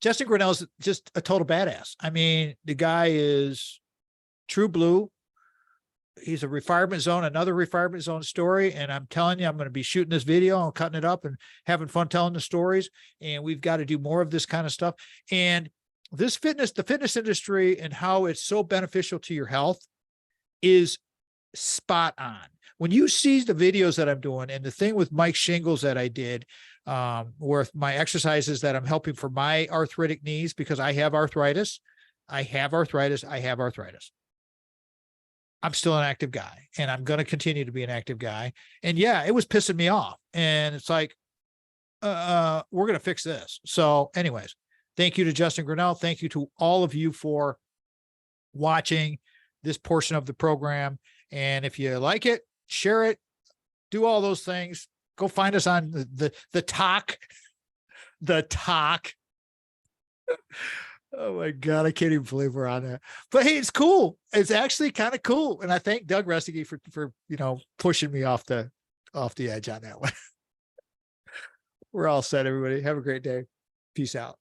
Justin Grinnell's just a total badass. I mean, the guy is true blue. He's a Refinement Zone, another Refinement Zone story. And I'm telling you, I'm going to be shooting this video and cutting it up and having fun telling the stories. And we've got to do more of this kind of stuff. And this fitness, the fitness industry and how it's so beneficial to your health is spot on. When you see the videos that I'm doing and the thing with Mike Shingles that I did, where my exercises that I'm helping for my arthritic knees, because I have arthritis. I'm still an active guy and I'm going to continue to be an active guy. And yeah, it was pissing me off. And it's like, we're going to fix this. So anyways, thank you to Justin Grinnell. Thank you to all of you for watching this portion of the program. And if you like it, share it, do all those things. Go find us on the talk. Oh my God, I can't even believe we're on that. But hey, it's cool. It's actually kind of cool. And I thank Doug Restige for pushing me off the edge on that one. We're all set, everybody. Have a great day. Peace out.